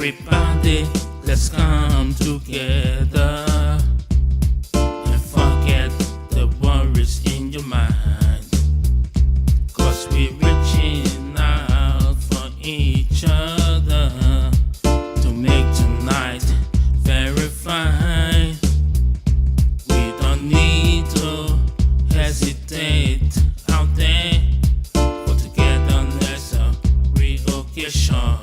Everybody, let's come together and forget the worries in your mind. 'Cause we're reaching out for each other to make tonight very fine. We don't need to hesitate out there, but togetherness a real occasion.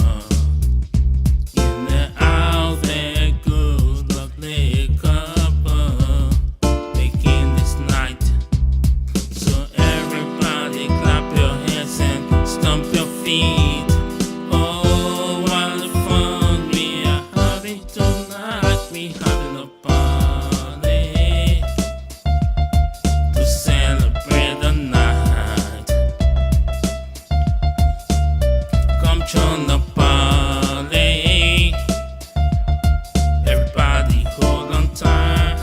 Oh, what a fun we are having tonight. We having a party to celebrate the night. Come join the party. Everybody hold on tight.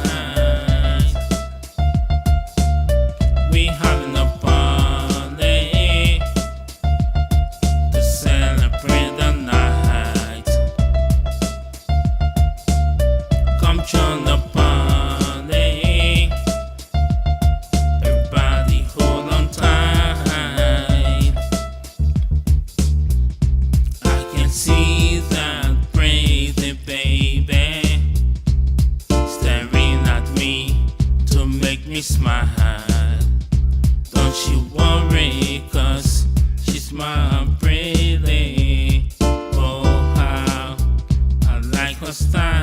We having a party. Join the party. Everybody hold on tight. I can see that pretty baby staring at me to make me smile. Don't you worry, 'cause she's my pretty. Oh, how I like her style.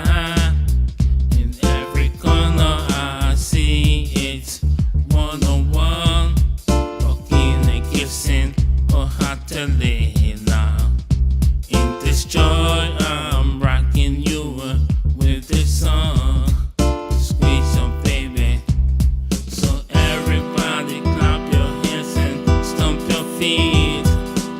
Now, in this joy, I'm rocking you with this song. Squeeze your baby. So everybody clap your hands and stomp your feet.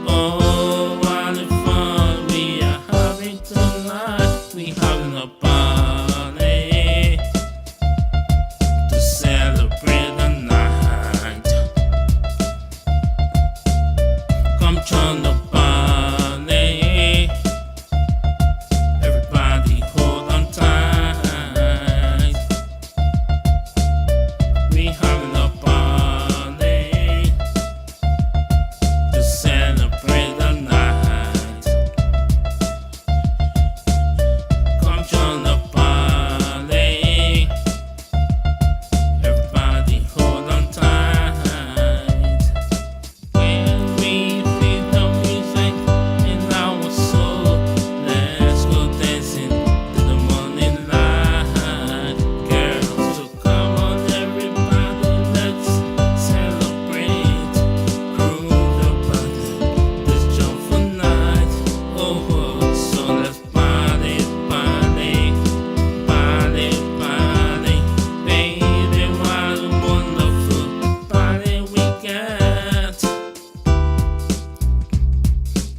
Oh, what a fun we are having tonight. We having a party to celebrate the night. Come join the party. Everybody hold on tight. We having a party to celebrate the night. Come join the party. Everybody hold on tight. When we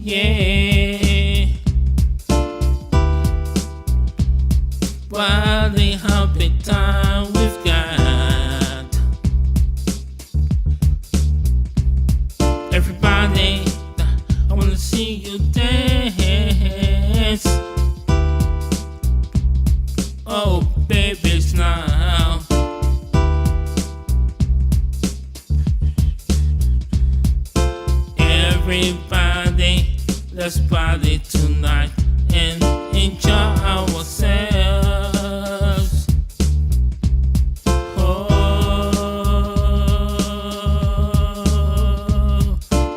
yeah, what a happy time we've got. Everybody, I wanna see you dance. Oh, babies now. Everybody, let's party tonight and enjoy ourselves. Oh,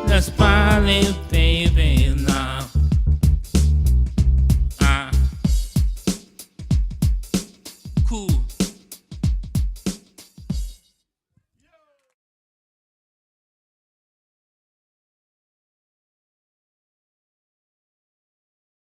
let's party, baby.